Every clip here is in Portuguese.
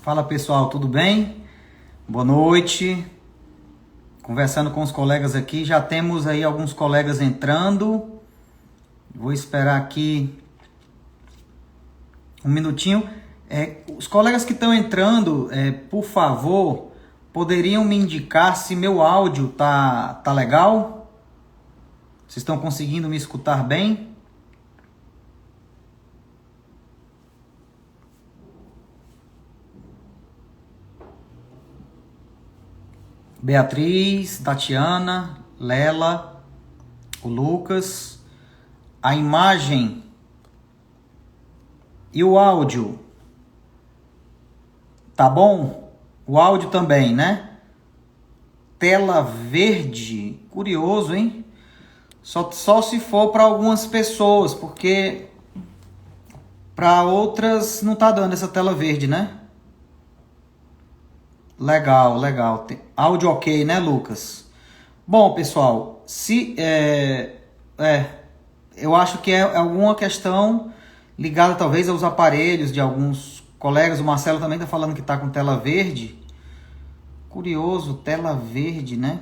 Fala pessoal, tudo bem? Boa noite. Conversando com os colegas aqui, já temos aí alguns colegas entrando. Vou esperar aqui um minutinho. Os colegas que estão entrando, por favor, poderiam me indicar se meu áudio tá legal? Vocês estão conseguindo me escutar bem? Beatriz, Tatiana, Lela, o Lucas, a imagem e o áudio, tá bom? O áudio também, né? Tela verde, curioso, hein? Só se for para algumas pessoas, porque para outras não tá dando essa tela verde, né? Legal. Áudio ok, né, Lucas? Bom, pessoal, eu acho que é alguma questão ligada talvez aos aparelhos de alguns colegas. O Marcelo também está falando que está com tela verde. Curioso, tela verde, né?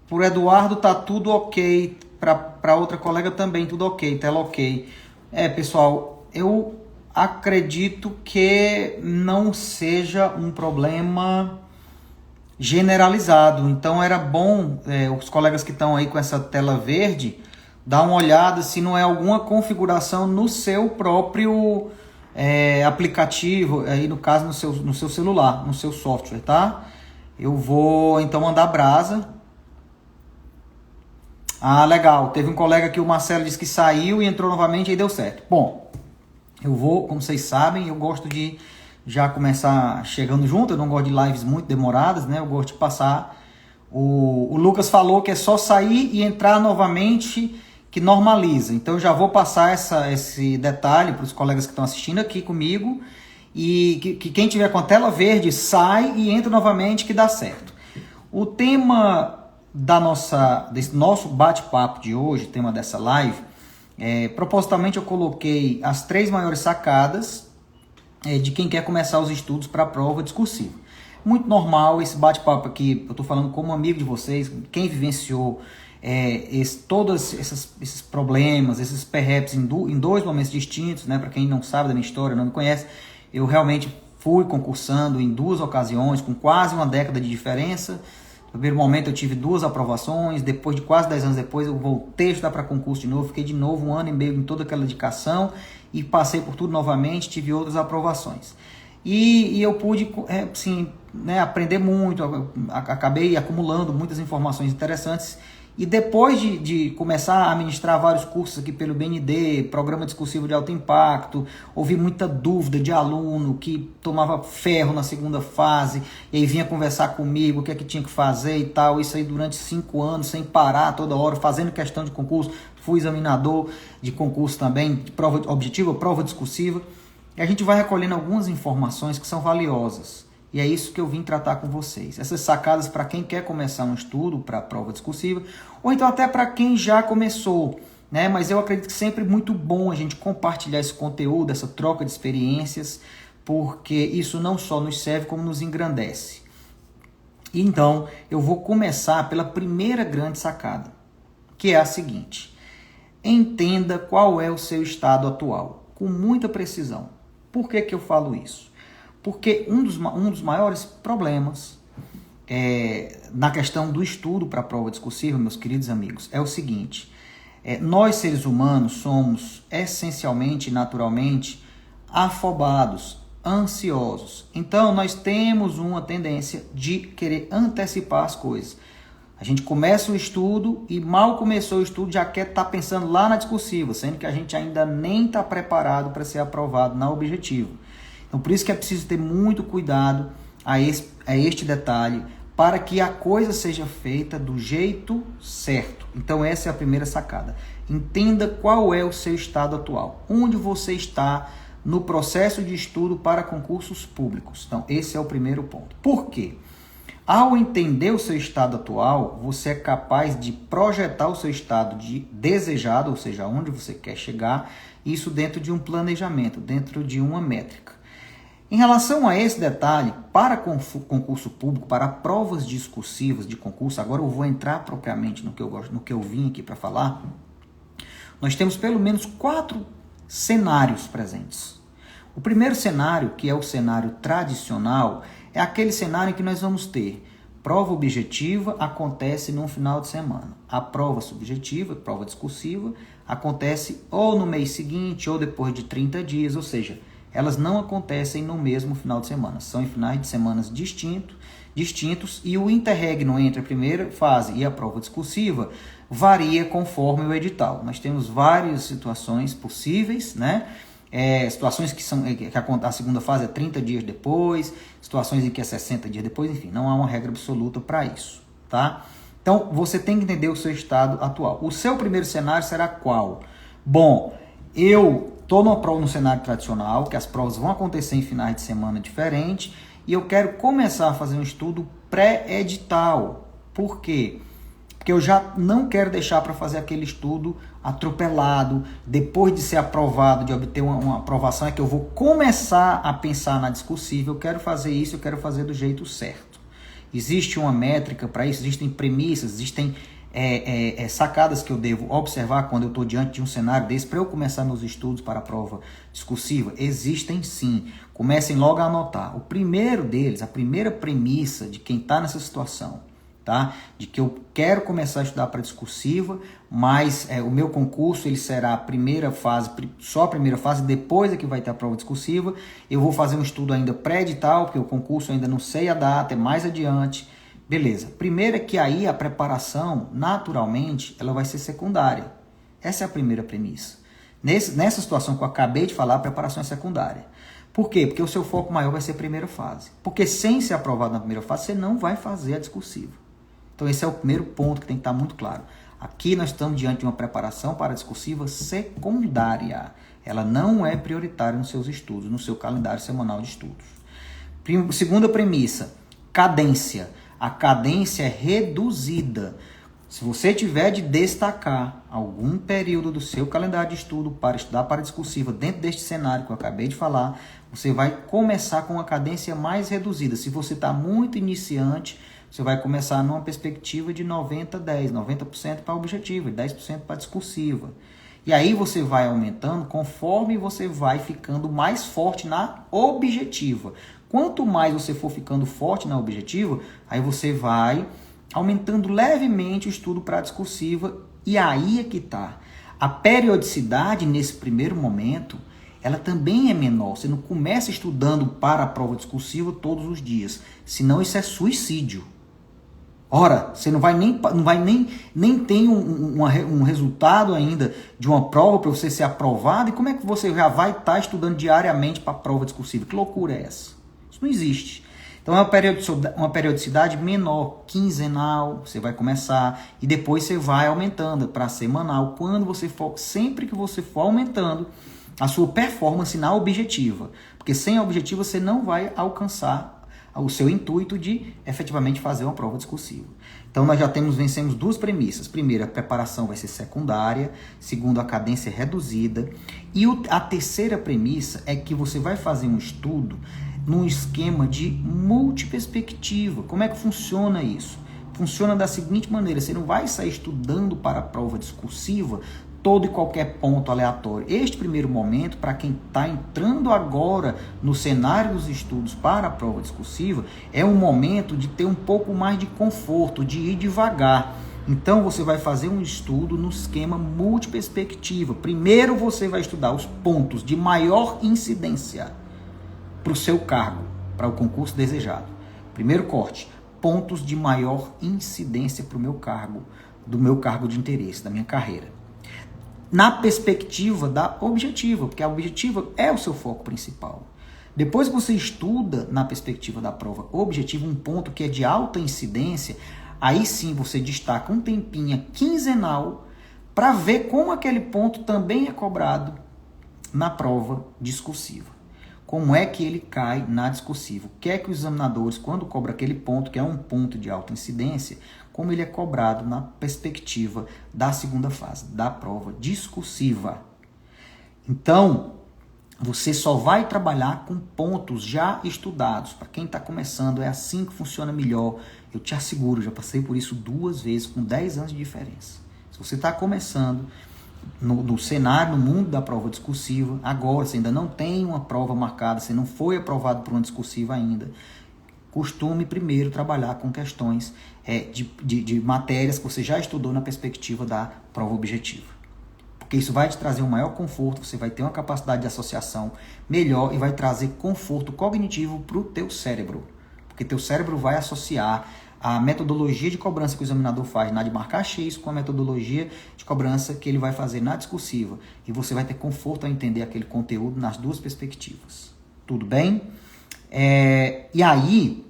Por Eduardo tá tudo ok. Para outra colega também tudo ok, tela ok. Pessoal, eu acredito que não seja um problema generalizado. Então era bom os colegas que estão aí com essa tela verde dar uma olhada se não é alguma configuração no seu próprio aplicativo, aí no caso no seu celular, no seu software, tá? Eu vou então mandar brasa. Ah, legal. Teve um colega que o Marcelo disse que saiu e entrou novamente e deu certo. Bom, eu vou, como vocês sabem, eu gosto de já começar chegando junto, eu não gosto de lives muito demoradas, né? Eu gosto de passar. O Lucas falou que é só sair e entrar novamente que normaliza. Então eu já vou passar esse detalhe para os colegas que estão assistindo aqui comigo e que quem tiver com a tela verde sai e entra novamente que dá certo. O tema desse nosso bate-papo de hoje, tema dessa live, propositalmente eu coloquei as 3 maiores sacadas de quem quer começar os estudos para a prova discursiva. Muito normal esse bate-papo aqui, eu estou falando como amigo de vocês, quem vivenciou todos esses problemas, esses perreps em 2 momentos distintos, né? Para quem não sabe da minha história, não me conhece, eu realmente fui concursando em 2 ocasiões, com quase uma década de diferença. No primeiro momento eu tive 2 aprovações, depois de quase 10 anos depois eu voltei a estudar para concurso de novo, fiquei de novo 1 ano e meio em toda aquela dedicação e passei por tudo novamente, tive outras aprovações. E eu pude aprender muito, acabei acumulando muitas informações interessantes e depois de começar a ministrar vários cursos aqui pelo BND, Programa Discursivo de Alto Impacto, ouvi muita dúvida de aluno que tomava ferro na segunda fase e aí vinha conversar comigo o que é que tinha que fazer e tal, isso aí durante 5 anos, sem parar toda hora, fazendo questão de concurso, fui examinador de concurso também, de prova objetiva, prova discursiva, e a gente vai recolhendo algumas informações que são valiosas. E é isso que eu vim tratar com vocês. Essas sacadas para quem quer começar um estudo para a prova discursiva, ou então até para quem já começou, né? Mas eu acredito que sempre é muito bom a gente compartilhar esse conteúdo, essa troca de experiências, porque isso não só nos serve, como nos engrandece. Então, eu vou começar pela primeira grande sacada, que é a seguinte. Entenda qual é o seu estado atual, com muita precisão. Por que eu falo isso? Porque um dos maiores problemas na questão do estudo para a prova discursiva, meus queridos amigos, é o seguinte. Nós, seres humanos, somos essencialmente, naturalmente, afobados, ansiosos. Então, nós temos uma tendência de querer antecipar as coisas. A gente começa o estudo e mal começou o estudo já quer estar pensando lá na discursiva, sendo que a gente ainda nem está preparado para ser aprovado na objetiva. Então, por isso que é preciso ter muito cuidado a este detalhe para que a coisa seja feita do jeito certo. Então, essa é a primeira sacada. Entenda qual é o seu estado atual, onde você está no processo de estudo para concursos públicos. Então, esse é o primeiro ponto. Por quê? Ao entender o seu estado atual, você é capaz de projetar o seu estado desejado, ou seja, onde você quer chegar, isso dentro de um planejamento, dentro de uma métrica. Em relação a esse detalhe, para concurso público, para provas discursivas de concurso, agora eu vou entrar propriamente no que eu gosto, no que eu vim aqui para falar. Nós temos pelo menos 4 cenários presentes. O primeiro cenário, que é o cenário tradicional, é aquele cenário em que nós vamos ter prova objetiva acontece no final de semana. A prova subjetiva, prova discursiva, acontece ou no mês seguinte ou depois de 30 dias, ou seja, elas não acontecem no mesmo final de semana. São em finais de semanas distintos e o interregno entre a primeira fase e a prova discursiva varia conforme o edital. Nós temos várias situações possíveis, né? Situações que a segunda fase é 30 dias depois, situações em que é 60 dias depois, enfim, não há uma regra absoluta para isso, tá? Então, você tem que entender o seu estado atual. O seu primeiro cenário será qual? Bom, eu estou no cenário tradicional, que as provas vão acontecer em finais de semana diferentes, e eu quero começar a fazer um estudo pré-edital. Por quê? Porque eu já não quero deixar para fazer aquele estudo atropelado, depois de ser aprovado, de obter uma aprovação, é que eu vou começar a pensar na discursiva, eu quero fazer isso, eu quero fazer do jeito certo. Existe uma métrica para isso, existem premissas, existem sacadas que eu devo observar quando eu estou diante de um cenário desse, para eu começar meus estudos para a prova discursiva? Existem sim, comecem logo a anotar. O primeiro deles, a primeira premissa de quem está nessa situação, tá? De que eu quero começar a estudar para discursiva, mas o meu concurso ele será a primeira fase, só a primeira fase, depois é que vai ter a prova discursiva. Eu vou fazer um estudo ainda pré-edital, porque o concurso ainda não sei a data, é mais adiante. Beleza. Primeiro é que aí a preparação, naturalmente, ela vai ser secundária. Essa é a primeira premissa. Nessa situação que eu acabei de falar, a preparação é secundária. Por quê? Porque o seu foco maior vai ser a primeira fase. Porque sem ser aprovado na primeira fase, você não vai fazer a discursiva. Então esse é o primeiro ponto que tem que estar muito claro. Aqui nós estamos diante de uma preparação para a discursiva secundária. Ela não é prioritária nos seus estudos, no seu calendário semanal de estudos. Segunda premissa, cadência. A cadência é reduzida. Se você tiver de destacar algum período do seu calendário de estudo para estudar para a discursiva dentro deste cenário que eu acabei de falar, você vai começar com uma cadência mais reduzida. Se você está muito iniciante, você vai começar numa perspectiva de 90-10, 90% para a objetiva e 10% para a discursiva. E aí você vai aumentando conforme você vai ficando mais forte na objetiva. Quanto mais você for ficando forte na objetiva, aí você vai aumentando levemente o estudo para a discursiva. E aí é que está. A periodicidade nesse primeiro momento, ela também é menor. Você não começa estudando para a prova discursiva todos os dias. Senão isso é suicídio. Ora, você não vai nem ter um resultado ainda de uma prova para você ser aprovado. E como é que você já vai estar estudando diariamente para a prova discursiva? Que loucura é essa? Isso não existe. Então é uma periodicidade menor, quinzenal, você vai começar e depois você vai aumentando para semanal. Sempre que você for aumentando a sua performance na objetiva. Porque sem a objetiva você não vai alcançar o seu intuito de efetivamente fazer uma prova discursiva. Então nós já vencemos duas premissas. Primeiro, a preparação vai ser secundária. Segundo, a cadência é reduzida. E a terceira premissa é que você vai fazer um estudo num esquema de multiperspectiva. Como é que funciona isso? Funciona da seguinte maneira: você não vai sair estudando para a prova discursiva todo e qualquer ponto aleatório. Este primeiro momento, para quem está entrando agora no cenário dos estudos para a prova discursiva, é um momento de ter um pouco mais de conforto, de ir devagar. Então você vai fazer um estudo no esquema multiperspectiva. Primeiro você vai estudar os pontos de maior incidência para o seu cargo, para o concurso desejado. Primeiro corte, pontos de maior incidência para o meu cargo, do meu cargo de interesse, da minha carreira. Na perspectiva da objetiva, porque a objetiva é o seu foco principal. Depois que você estuda na perspectiva da prova objetiva um ponto que é de alta incidência, aí sim você destaca um tempinho quinzenal para ver como aquele ponto também é cobrado na prova discursiva. Como é que ele cai na discursiva? O que é que os examinadores, quando cobram aquele ponto, que é um ponto de alta incidência, como ele é cobrado na perspectiva da segunda fase, da prova discursiva. Então, Você só vai trabalhar com pontos já estudados. Para quem está começando, é assim que funciona melhor. Eu te asseguro, já passei por isso 2 vezes, com 10 anos de diferença. Se você está começando no cenário, no mundo da prova discursiva, agora você ainda não tem uma prova marcada, você não foi aprovado por uma discursiva ainda, costume primeiro trabalhar com questões de matérias que você já estudou na perspectiva da prova objetiva. Porque isso vai te trazer um maior conforto, você vai ter uma capacidade de associação melhor e vai trazer conforto cognitivo para o teu cérebro. Porque teu cérebro vai associar a metodologia de cobrança que o examinador faz na de marcar X com a metodologia de cobrança que ele vai fazer na discursiva. E você vai ter conforto a entender aquele conteúdo nas 2 perspectivas. Tudo bem? E aí,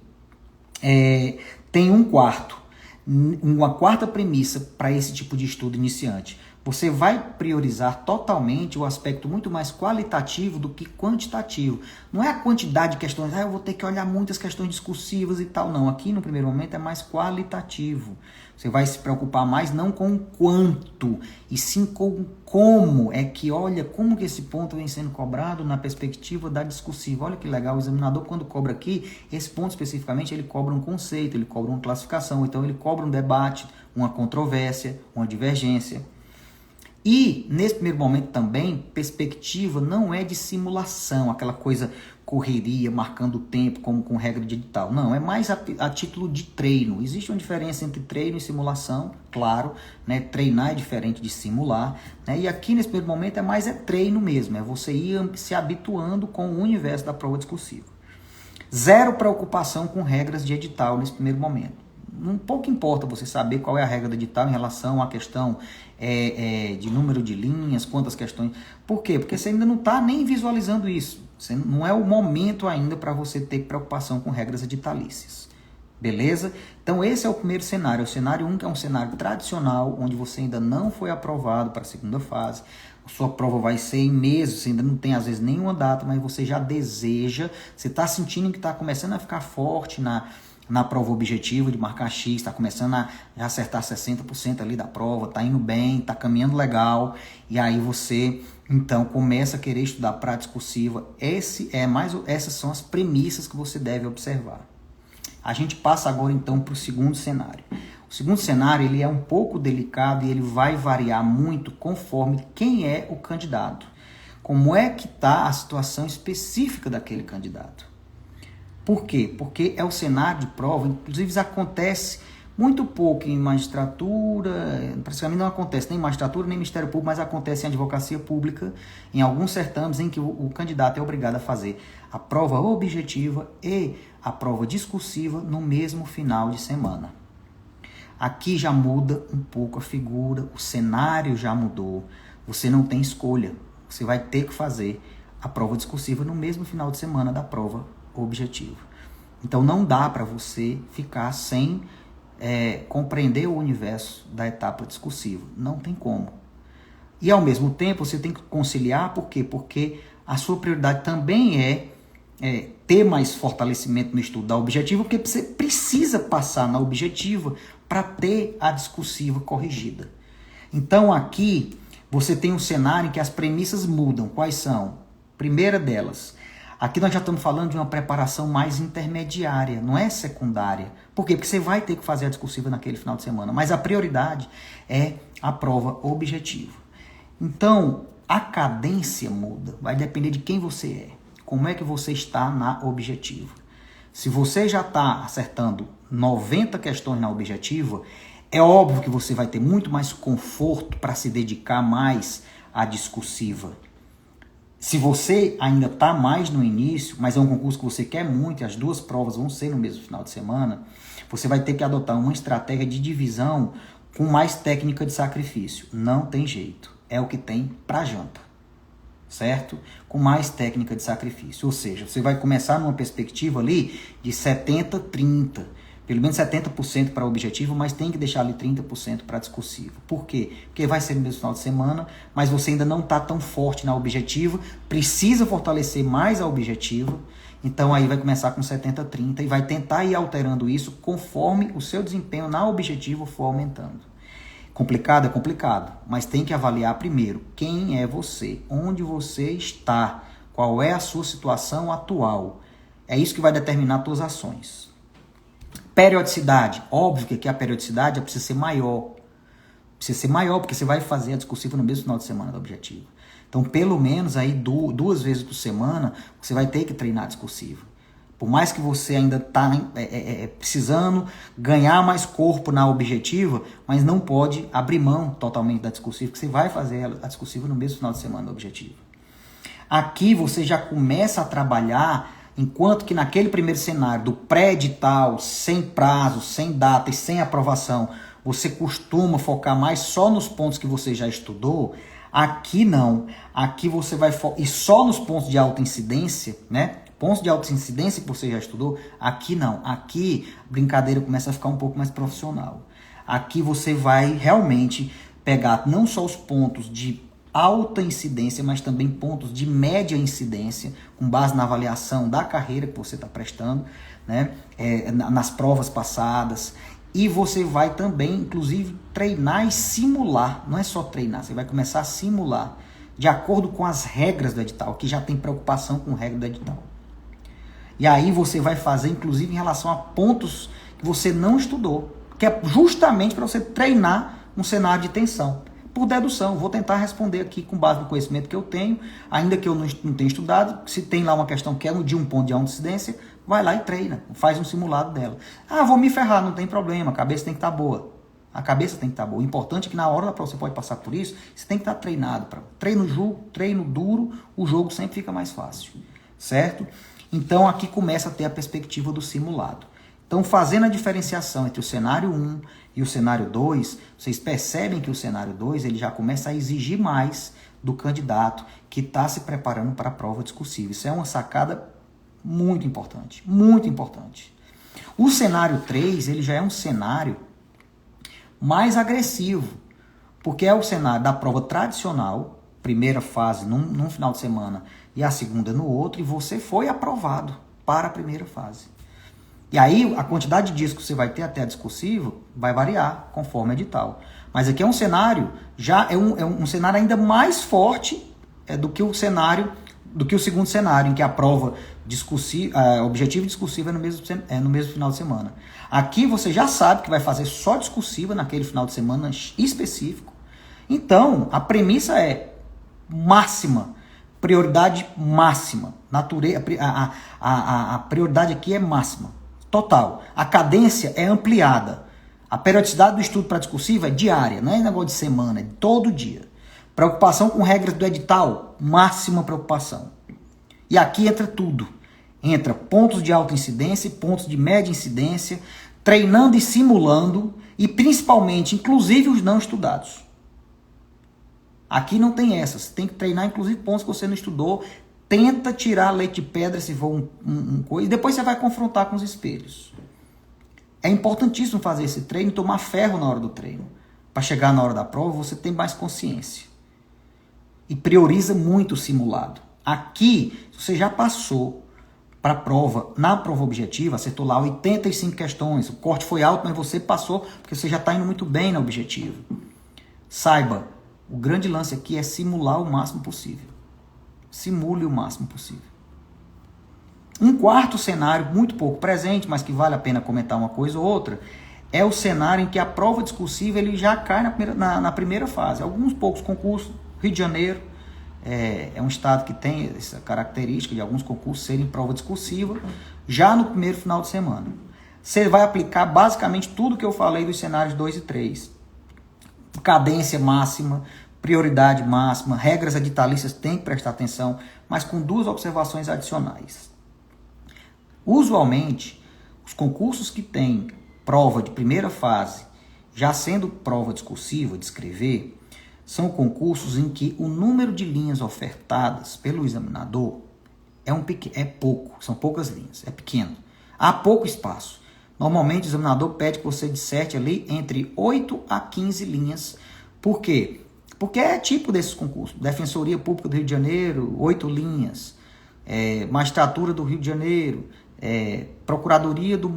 tem uma quarta premissa para esse tipo de estudo iniciante. Você vai priorizar totalmente o aspecto muito mais qualitativo do que quantitativo. Não é a quantidade de questões, eu vou ter que olhar muitas questões discursivas e tal. Não, aqui no primeiro momento é mais qualitativo. Você vai se preocupar mais não com o quanto, e sim com como. É que olha como que esse ponto vem sendo cobrado na perspectiva da discursiva. Olha que legal, o examinador quando cobra aqui, esse ponto especificamente, ele cobra um conceito, ele cobra uma classificação, então ele cobra um debate, uma controvérsia, uma divergência. E, nesse primeiro momento também, perspectiva não é de simulação, aquela coisa correria, marcando o tempo, como com regra de edital. Não, é mais a título de treino. Existe uma diferença entre treino e simulação, claro, né? Treinar é diferente de simular, né? E aqui, nesse primeiro momento, é mais treino mesmo, é você ir se habituando com o universo da prova discursiva. Zero preocupação com regras de edital nesse primeiro momento. Um pouco importa você saber qual é a regra do edital em relação à questão de número de linhas, quantas questões. Por quê? Porque você ainda não está nem visualizando isso. Não é o momento ainda para você ter preocupação com regras editalícias. Beleza? Então esse é o primeiro cenário. O cenário 1, que é um cenário tradicional, onde você ainda não foi aprovado para a segunda fase. A sua prova vai ser em meses, você ainda não tem às vezes nenhuma data, mas você já deseja, você está sentindo que está começando a ficar forte na prova objetiva de marcar X, está começando a acertar 60% ali da prova, está indo bem, está caminhando legal, e aí você, então, começa a querer estudar para a discursiva. Essas são as premissas que você deve observar. A gente passa agora, então, para o segundo cenário. O segundo cenário, ele é um pouco delicado e ele vai variar muito conforme quem é o candidato. Como é que está a situação específica daquele candidato. Por quê? Porque é o cenário de prova, inclusive isso acontece muito pouco em magistratura, praticamente não acontece nem em magistratura, nem em Ministério Público, mas acontece em advocacia pública, em alguns certames em que o candidato é obrigado a fazer a prova objetiva e a prova discursiva no mesmo final de semana. Aqui já muda um pouco a figura, o cenário já mudou, você não tem escolha, você vai ter que fazer a prova discursiva no mesmo final de semana da prova objetiva. Então não dá para você ficar sem compreender o universo da etapa discursiva. Não tem como. E ao mesmo tempo você tem que conciliar, por quê? Porque a sua prioridade também é ter mais fortalecimento no estudo da objetiva, porque você precisa passar na objetiva para ter a discursiva corrigida. Então aqui você tem um cenário em que as premissas mudam. Quais são? Primeira delas, aqui nós já estamos falando de uma preparação mais intermediária, não é secundária. Por quê? Porque você vai ter que fazer a discursiva naquele final de semana, mas a prioridade é a prova objetiva. Então, a cadência muda, vai depender de quem você é, como é que você está na objetiva. Se você já está acertando 90 questões na objetiva, é óbvio que você vai ter muito mais conforto para se dedicar mais à discursiva. Se você ainda está mais no início, mas é um concurso que você quer muito e as 2 provas vão ser no mesmo final de semana, você vai ter que adotar uma estratégia de divisão com mais técnica de sacrifício. Não tem jeito. É o que tem para janta. Certo? Com mais técnica de sacrifício. Ou seja, você vai começar numa perspectiva ali de 70-30. Pelo menos 70% para o objetivo, mas tem que deixar ali 30% para discursivo. Por quê? Porque vai ser no mesmo final de semana, mas você ainda não está tão forte na objetiva, precisa fortalecer mais a objetiva, então aí vai começar com 70-30 e vai tentar ir alterando isso conforme o seu desempenho na objetiva for aumentando. Complicado? É complicado, mas tem que avaliar primeiro quem é você, onde você está, Qual é a sua situação atual? É isso que vai determinar as tuas ações. Periodicidade. Óbvio que aqui a periodicidade precisa ser maior. Precisa ser maior, porque você vai fazer a discursiva no mesmo final de semana do objetivo. Então, pelo menos aí 2 vezes por semana, você vai ter que treinar a discursiva. Por mais que você ainda está precisando ganhar mais corpo na objetiva, mas não pode abrir mão totalmente da discursiva, porque você vai fazer a discursiva no mesmo final de semana do objetivo. Aqui você já começa a trabalhar, enquanto que naquele primeiro cenário do pré-edital, sem prazo, sem data e sem aprovação, você costuma focar mais só nos pontos que você já estudou. Aqui não. Aqui você vai focar, e só nos pontos de alta incidência, né? Pontos de alta incidência que você já estudou, aqui não. Aqui a brincadeira começa a ficar um pouco mais profissional. Aqui você vai realmente pegar não só os pontos de alta incidência, mas também pontos de média incidência, com base na avaliação da carreira que você está prestando, né? Nas provas passadas. E você vai também, inclusive, treinar e simular. Não é só treinar, você vai começar a simular, de acordo com as regras do edital, que já tem preocupação com regra do edital. E aí você vai fazer, inclusive, em relação a pontos que você não estudou, que é justamente para você treinar um cenário de tensão. Por dedução, vou tentar responder aqui com base no conhecimento que eu tenho, ainda que eu não tenha estudado. Se tem lá uma questão que é de um ponto de alta incidência, vai lá e treina, faz um simulado dela. Ah, vou me ferrar, não tem problema, a cabeça tem que estar boa. A cabeça tem que estar boa. O importante é que na hora da prova você pode passar por isso, você tem que estar treinado. Treino duro, o jogo sempre fica mais fácil, certo? Então aqui começa a ter a perspectiva do simulado. Então, fazendo a diferenciação entre o cenário 1 e o cenário 2, vocês percebem que o cenário 2 ele já começa a exigir mais do candidato que está se preparando para a prova discursiva. Isso é uma sacada muito importante, muito importante. O cenário 3 ele já é um cenário mais agressivo, porque é o cenário da prova tradicional, primeira fase num final de semana e a segunda no outro, e você foi aprovado para a primeira fase. E aí, a quantidade de dias que você vai ter até a discursiva vai variar conforme o edital. Mas aqui é um cenário, já é um cenário ainda mais forte do que o segundo cenário, em que a prova objetiva e discursiva é no mesmo final de semana. Aqui você já sabe que vai fazer só discursiva naquele final de semana específico. Então, a premissa é máxima, prioridade máxima. A prioridade aqui é máxima. Total. A cadência é ampliada. A periodicidade do estudo para discursiva é diária, não é negócio de semana, é todo dia. Preocupação com regras do edital, máxima preocupação. E aqui entra tudo. Entra pontos de alta incidência, pontos de média incidência, treinando e simulando, e principalmente, inclusive os não estudados. Aqui não tem essa, você tem que treinar inclusive pontos que você não estudou. Tenta tirar leite de pedra se for coisa, e depois você vai confrontar com os espelhos. É importantíssimo fazer esse treino e tomar ferro na hora do treino. Para chegar na hora da prova, você tem mais consciência. E prioriza muito o simulado. Aqui, você já passou para a prova, na prova objetiva, acertou lá 85 questões. O corte foi alto, mas você passou porque você já está indo muito bem na objetiva. Saiba, o grande lance aqui é simular o máximo possível. Simule o máximo possível. Um quarto cenário, muito pouco presente, mas que vale a pena comentar uma coisa ou outra, é o cenário em que a prova discursiva ele já cai na primeira fase. Alguns poucos concursos, Rio de Janeiro é um estado que tem essa característica de alguns concursos serem prova discursiva já no primeiro final de semana. Você vai aplicar basicamente tudo que eu falei dos cenários 2 e 3. Cadência máxima, prioridade máxima, regras editalícias tem que prestar atenção, mas com 2 observações adicionais. Usualmente, os concursos que têm prova de primeira fase, já sendo prova discursiva, de escrever, são concursos em que o número de linhas ofertadas pelo examinador é pouco, são poucas linhas, é pequeno. Há pouco espaço. Normalmente o examinador pede que você disserte ali entre 8 a 15 linhas. Por quê? Porque é tipo desses concursos. Defensoria Pública do Rio de Janeiro, 8 linhas. Magistratura do Rio de Janeiro, Procuradoria do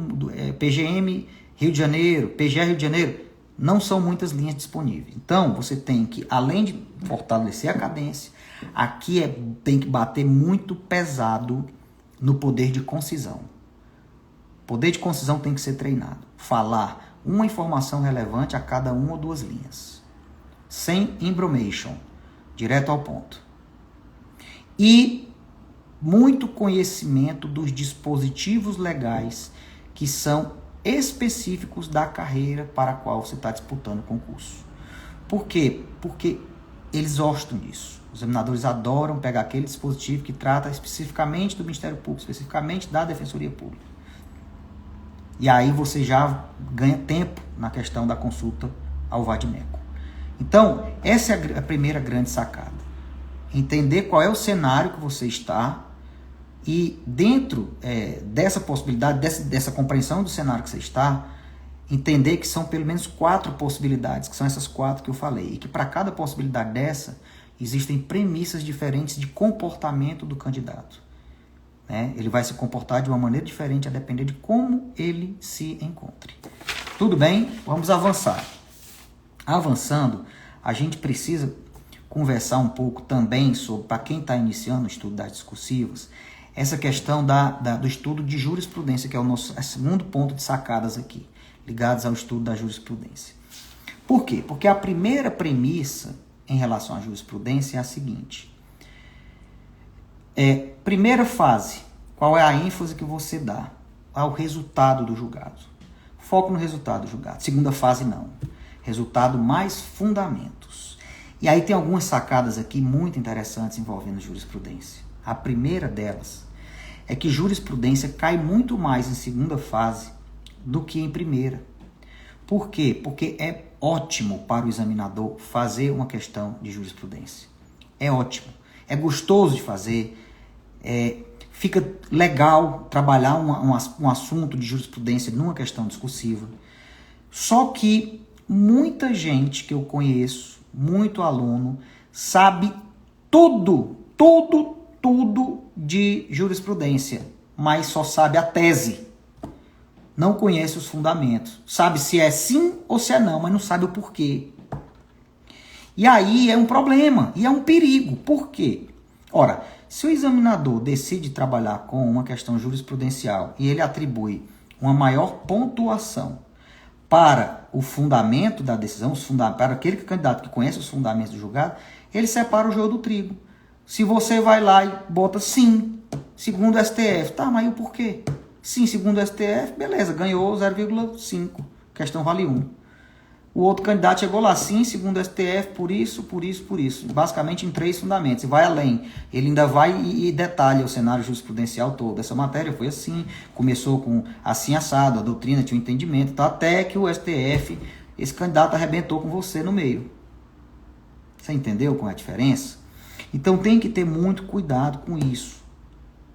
PGM Rio de Janeiro, PGR Rio de Janeiro. Não são muitas linhas disponíveis. Então, você tem que, além de fortalecer a cadência, Aqui tem que bater muito pesado no poder de concisão. O poder de concisão tem que ser treinado. Falar uma informação relevante a cada uma ou duas linhas. Sem embromation. Direto ao ponto. E muito conhecimento dos dispositivos legais que são específicos da carreira para a qual você está disputando o concurso. Por quê? Porque eles gostam disso. Os examinadores adoram pegar aquele dispositivo que trata especificamente do Ministério Público, especificamente da Defensoria Pública. E aí você já ganha tempo na questão da consulta ao vadimeco. Então, essa é a primeira grande sacada. Entender qual é o cenário que você está e dentro dessa possibilidade, dessa compreensão do cenário que você está, entender que são pelo menos 4 possibilidades, que são essas 4 que eu falei, e que para cada possibilidade dessa, existem premissas diferentes de comportamento do candidato. Né? Ele vai se comportar de uma maneira diferente a depender de como ele se encontre. Tudo bem? Vamos avançar. Avançando, a gente precisa conversar um pouco também sobre, para quem está iniciando o estudo das discursivas, essa questão do estudo de jurisprudência, que é o nosso segundo ponto de sacadas aqui, ligados ao estudo da jurisprudência. Por quê? Porque a primeira premissa em relação à jurisprudência é a seguinte. Primeira fase, qual é a ênfase que você dá ao resultado do julgado? Foco no resultado do julgado. Segunda fase, não. Resultado mais fundamentos. E aí tem algumas sacadas aqui muito interessantes envolvendo jurisprudência. A primeira delas é que jurisprudência cai muito mais em segunda fase do que em primeira. Por quê? Porque é ótimo para o examinador fazer uma questão de jurisprudência. É ótimo. É gostoso de fazer. Fica legal trabalhar um assunto de jurisprudência numa questão discursiva. Só que muita gente que eu conheço, muito aluno, sabe tudo de jurisprudência, mas só sabe a tese. Não conhece os fundamentos. Sabe se é sim ou se é não, mas não sabe o porquê. E aí é um problema, e é um perigo. Por quê? Ora, se o examinador decide trabalhar com uma questão jurisprudencial e ele atribui uma maior pontuação para o fundamento da decisão, para aquele candidato que conhece os fundamentos do julgado, ele separa o joio do trigo. Se você vai lá e bota sim, segundo o STF, tá, mas e o porquê? Sim, segundo o STF, beleza, ganhou 0,5, questão vale 1. O outro candidato chegou lá, sim, segundo o STF, por isso, basicamente em 3 fundamentos, e vai além. Ele ainda vai e detalha o cenário jurisprudencial todo. Essa matéria foi assim, começou com assim assado, a doutrina tinha um entendimento, tá, até que o STF, esse candidato arrebentou com você no meio. Você entendeu qual é a diferença? Então tem que ter muito cuidado com isso.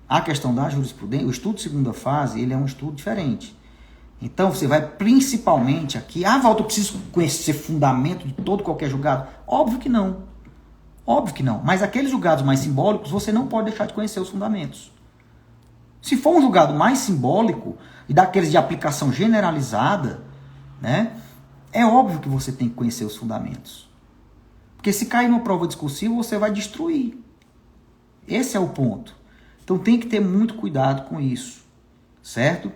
A questão da jurisprudência, o estudo de segunda fase, ele é um estudo diferente. Então você vai principalmente aqui, Walter, eu preciso conhecer fundamento de todo qualquer julgado? Óbvio que não. Óbvio que não. Mas aqueles julgados mais simbólicos, você não pode deixar de conhecer os fundamentos. Se for um julgado mais simbólico e daqueles de aplicação generalizada, né, é óbvio que você tem que conhecer os fundamentos. Porque se cair numa prova discursiva, você vai destruir. Esse é o ponto. Então tem que ter muito cuidado com isso, certo?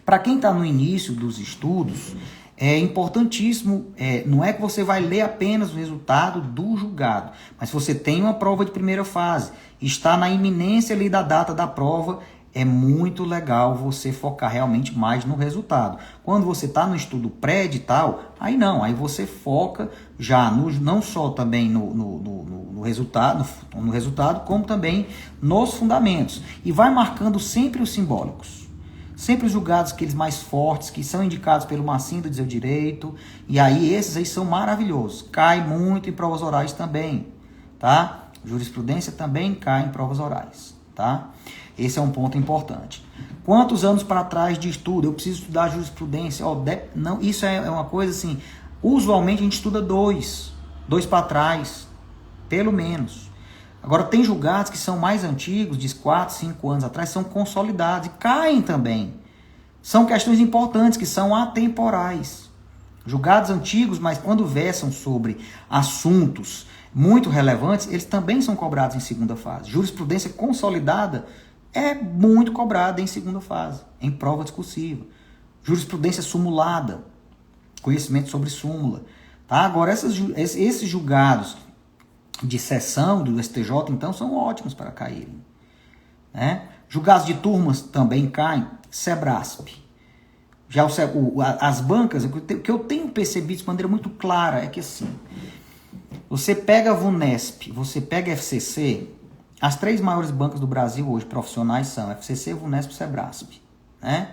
Para quem está no início dos estudos, é importantíssimo, não é que você vai ler apenas o resultado do julgado, mas se você tem uma prova de primeira fase, está na iminência ali da data da prova, é muito legal você focar realmente mais no resultado. Quando você está no estudo pré-edital, aí não, aí você foca já não só também no resultado, como também nos fundamentos. E vai marcando sempre os simbólicos. Sempre os julgados, aqueles mais fortes, que são indicados pelo Massim do Dizer o Direito, e aí esses aí são maravilhosos. Cai muito em provas orais também, tá? Jurisprudência também cai em provas orais, tá? Esse é um ponto importante. Quantos anos para trás de estudo? Eu preciso estudar jurisprudência. Não, isso é uma coisa assim, usualmente a gente estuda 2 para trás, pelo menos. Agora tem julgados que são mais antigos, de 4, 5 anos atrás, são consolidados e caem também. São questões importantes que são atemporais. Julgados antigos, mas quando versam sobre assuntos muito relevantes, eles também são cobrados em segunda fase. Jurisprudência consolidada é muito cobrada em segunda fase, em prova discursiva. Jurisprudência sumulada, conhecimento sobre súmula. Tá? Agora, esses julgados de sessão do STJ, então, são ótimos para caírem. Né? Julgados de turmas também caem. Sebrasp. Já as bancas, o que eu tenho percebido de maneira muito clara é que assim, você pega a VUNESP, você pega a FCC, as 3 maiores bancas do Brasil hoje profissionais são FCC, VUNESP e Sebrasp. Né?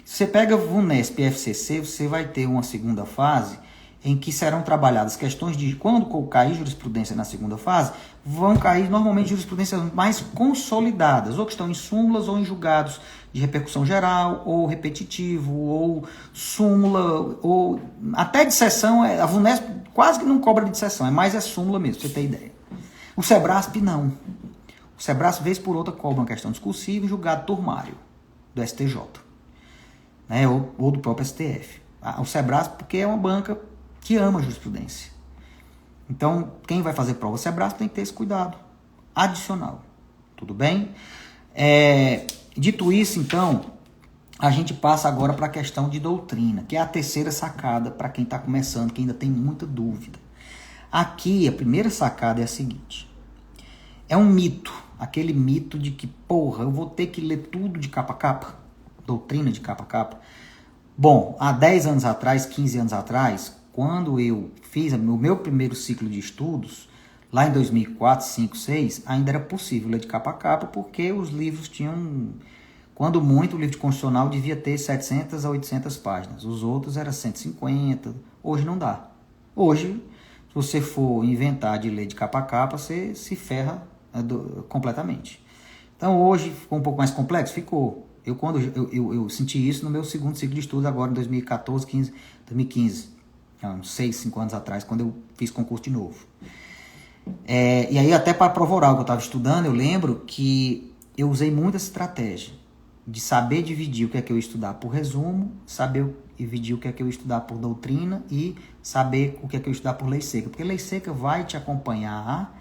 Se você pega VUNESP e FCC, você vai ter uma segunda fase em que serão trabalhadas questões de, quando cair jurisprudência na segunda fase, vão cair normalmente jurisprudências mais consolidadas, ou que estão em súmulas ou em julgados de repercussão geral, ou repetitivo, ou súmula, ou até de sessão. A VUNESP quase que não cobra de sessão, é mais súmula mesmo, pra você ter ideia. O Sebrasp não. O Sebrasp, vez por outra, cobra uma questão discursiva e julgado turmário do STJ, né, ou do próprio STF. O Sebrasp, porque é uma banca que ama a jurisprudência. Então, quem vai fazer prova Sebrasp tem que ter esse cuidado adicional. Tudo bem? Dito isso, então, a gente passa agora para a questão de doutrina, que é a terceira sacada para quem está começando, que ainda tem muita dúvida. Aqui, a primeira sacada é a seguinte. É um mito, aquele mito de que, porra, eu vou ter que ler tudo de capa a capa, doutrina de capa a capa. Bom, há 10 anos atrás, 15 anos atrás, quando eu fiz o meu primeiro ciclo de estudos, lá em 2004, 2005, 2006, ainda era possível ler de capa a capa, porque os livros tinham, quando muito, o livro de constitucional devia ter 700 a 800 páginas. Os outros eram 150, hoje não dá. Hoje, se você for inventar de ler de capa a capa, você se ferra completamente. Então, hoje ficou um pouco mais complexo? Ficou. Eu senti isso no meu segundo ciclo de estudos, agora em 2014, 2015. Uns 6, 5 anos atrás, quando eu fiz concurso de novo. E aí, até para prova oral que eu estava estudando, eu lembro que eu usei muito essa estratégia de saber dividir o que é que eu ia estudar por resumo, saber dividir o que é que eu ia estudar por doutrina e saber o que é que eu ia estudar por lei seca. Porque lei seca vai te acompanhar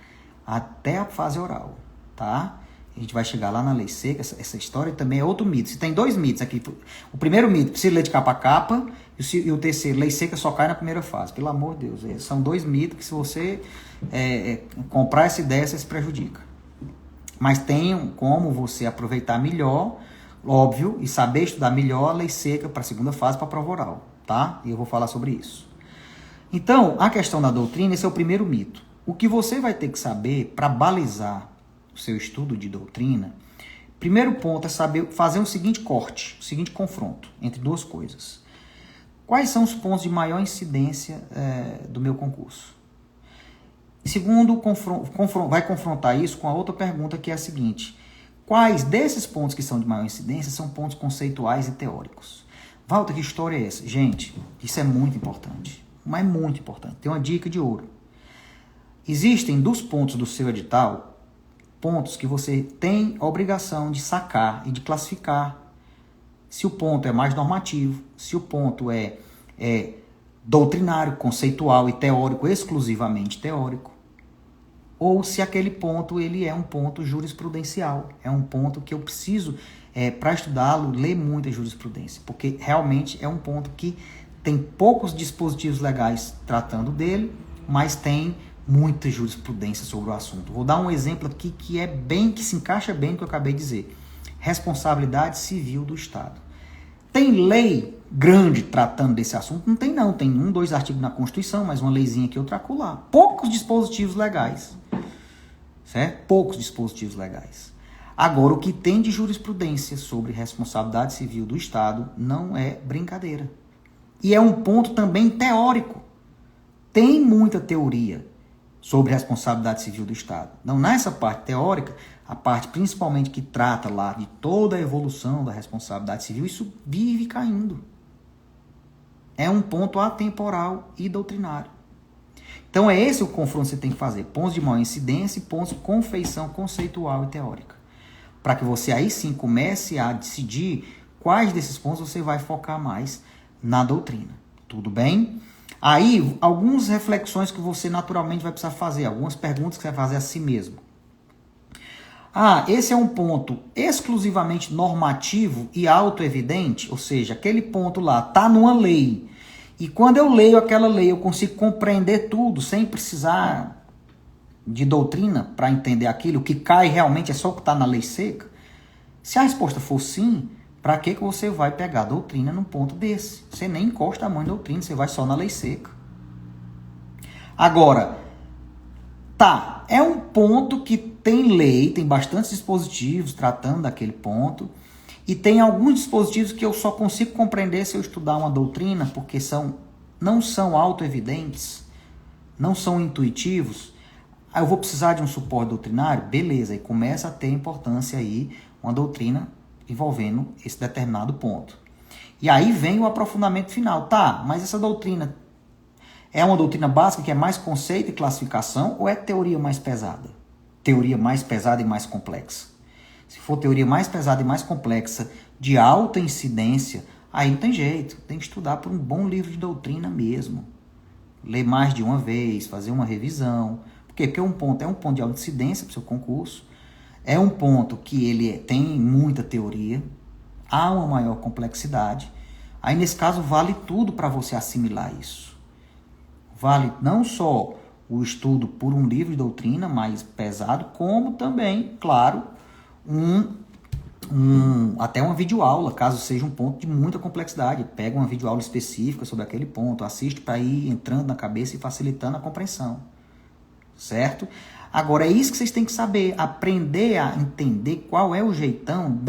até a fase oral, tá? A gente vai chegar lá na lei seca. Essa história também é outro mito. Se tem 2 mitos aqui. O primeiro mito, precisa ler de capa a capa. E o terceiro, lei seca só cai na primeira fase. Pelo amor de Deus. São 2 mitos que, se você comprar essa ideia, você se prejudica. Mas tem como você aproveitar melhor, óbvio, e saber estudar melhor a lei seca para a segunda fase, para a prova oral. Tá? E eu vou falar sobre isso. Então, a questão da doutrina, esse é o primeiro mito. O que você vai ter que saber para balizar o seu estudo de doutrina, primeiro ponto é saber fazer o seguinte corte, o seguinte confronto entre 2 coisas. Quais são os pontos de maior incidência do meu concurso? Segundo, vai confrontar isso com a outra pergunta, que é a seguinte. Quais desses pontos que são de maior incidência são pontos conceituais e teóricos? Walter, que história é essa? Gente, isso é muito importante. Mas é muito importante. Tem uma dica de ouro. Existem dos pontos do seu edital pontos que você tem a obrigação de sacar e de classificar. Se o ponto é mais normativo, se o ponto é doutrinário, conceitual e teórico, exclusivamente teórico, ou se aquele ponto ele é um ponto jurisprudencial, é um ponto que eu preciso, para estudá-lo, ler muita jurisprudência, porque realmente é um ponto que tem poucos dispositivos legais tratando dele, mas tem muita jurisprudência sobre o assunto. Vou dar um exemplo aqui que se encaixa bem no que eu acabei de dizer. Responsabilidade civil do Estado. Tem lei grande tratando desse assunto? Não tem não. Tem 1, 2 artigos na Constituição, mas uma leizinha aqui, outra acolá. Poucos dispositivos legais. Certo? Poucos dispositivos legais. Agora, o que tem de jurisprudência sobre responsabilidade civil do Estado não é brincadeira. E é um ponto também teórico. Tem muita teoria sobre responsabilidade civil do Estado. Não nessa parte teórica, a parte principalmente que trata lá de toda a evolução da responsabilidade civil, isso vive caindo. É um ponto atemporal e doutrinário. Então é esse o confronto que você tem que fazer. Pontos de maior incidência e pontos de confeição conceitual e teórica. Para que você aí sim comece a decidir quais desses pontos você vai focar mais na doutrina. Tudo bem? Aí, algumas reflexões que você naturalmente vai precisar fazer, algumas perguntas que você vai fazer a si mesmo. Esse é um ponto exclusivamente normativo e autoevidente, ou seja, aquele ponto lá está numa lei. E quando eu leio aquela lei, eu consigo compreender tudo sem precisar de doutrina para entender aquilo. O que cai realmente é só o que está na lei seca. Se a resposta for sim, para que você vai pegar a doutrina num ponto desse? Você nem encosta a mão em doutrina, você vai só na lei seca. Agora, é um ponto que tem lei, tem bastantes dispositivos tratando daquele ponto, e tem alguns dispositivos que eu só consigo compreender se eu estudar uma doutrina, porque não são autoevidentes, não são intuitivos. Aí eu vou precisar de um suporte doutrinário? Beleza, e começa a ter importância aí uma doutrina envolvendo esse determinado ponto. E aí vem o aprofundamento final. Mas essa doutrina é uma doutrina básica que é mais conceito e classificação ou é teoria mais pesada? Teoria mais pesada e mais complexa. Se for teoria mais pesada e mais complexa, de alta incidência, aí não tem jeito. Tem que estudar por um bom livro de doutrina mesmo. Ler mais de uma vez, fazer uma revisão. Por quê? Porque é um ponto de alta incidência para o seu concurso. É um ponto que ele tem muita teoria. Há uma maior complexidade. Aí, nesse caso, vale tudo para você assimilar isso. Vale não só o estudo por um livro de doutrina mais pesado, como também, claro, até uma videoaula, caso seja um ponto de muita complexidade. Pega uma videoaula específica sobre aquele ponto, assiste para ir entrando na cabeça e facilitando a compreensão. Certo? Agora, é isso que vocês têm que saber, aprender a entender qual é o jeitão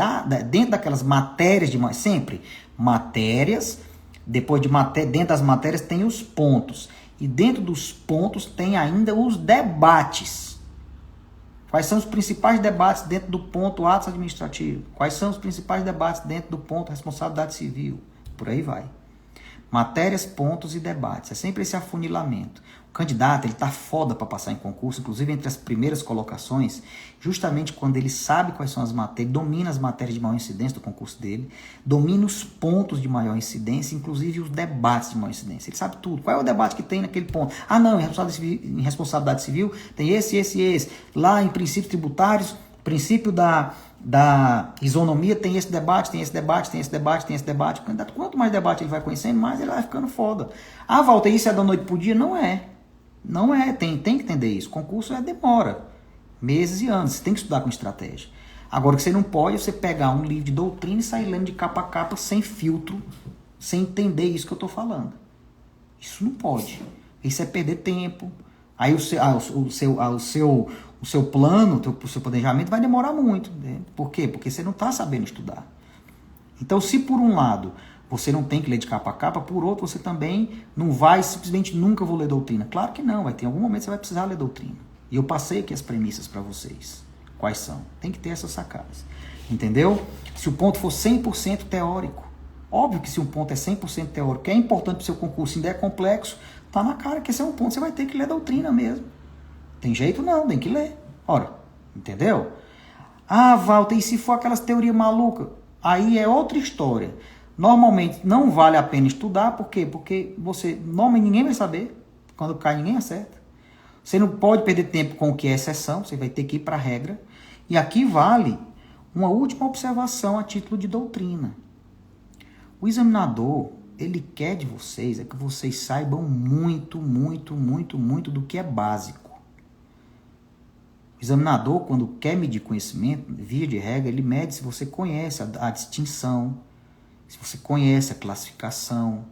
dentro daquelas matérias sempre matérias, depois de dentro das matérias tem os pontos, e dentro dos pontos tem ainda os debates. Quais são os principais debates dentro do ponto atos administrativo? Quais são os principais debates dentro do ponto responsabilidade civil? Por aí vai. Matérias, pontos e debates. É sempre esse afunilamento. O candidato, ele tá foda para passar em concurso, inclusive entre as primeiras colocações, justamente quando ele sabe quais são as matérias, domina as matérias de maior incidência do concurso dele, domina os pontos de maior incidência, inclusive os debates de maior incidência. Ele sabe tudo. Qual é o debate que tem naquele ponto? Não, em responsabilidade civil tem esse. Lá em princípios tributários, princípio da isonomia, tem esse debate. Quanto mais debate ele vai conhecendo, mais ele vai ficando foda. Walter, isso é da noite pro dia? Não é. Não é, tem que entender isso. Concurso demora meses e anos, você tem que estudar com estratégia. Agora, o que você não pode é você pegar um livro de doutrina e sair lendo de capa a capa, sem filtro, sem entender isso que eu estou falando. Isso não pode. Isso é perder tempo. Aí o seu plano, o seu planejamento vai demorar muito. Né? Por quê? Porque você não está sabendo estudar. Então, se por um lado você não tem que ler de capa a capa, por outro você também não vai simplesmente nunca vou ler doutrina. Claro que não, vai ter algum momento que você vai precisar ler doutrina. E eu passei aqui as premissas para vocês. Quais são? Tem que ter essas sacadas. Entendeu? Se o ponto for 100% teórico, óbvio que se um ponto é 100% teórico, que é importante para o seu concurso, ainda é complexo, tá na cara que esse é um ponto, você vai ter que ler doutrina mesmo. Tem jeito não, tem que ler. Ora, entendeu? Walter, e se for aquelas teorias malucas? Aí é outra história. Normalmente não vale a pena estudar, por quê? Porque normalmente ninguém vai saber, quando cai ninguém acerta. Você não pode perder tempo com o que é exceção, você vai ter que ir para a regra. E aqui vale uma última observação a título de doutrina. O examinador, ele quer de vocês que vocês saibam muito do que é básico. O examinador, quando quer medir conhecimento, via de regra, ele mede se você conhece a distinção, se você conhece a classificação,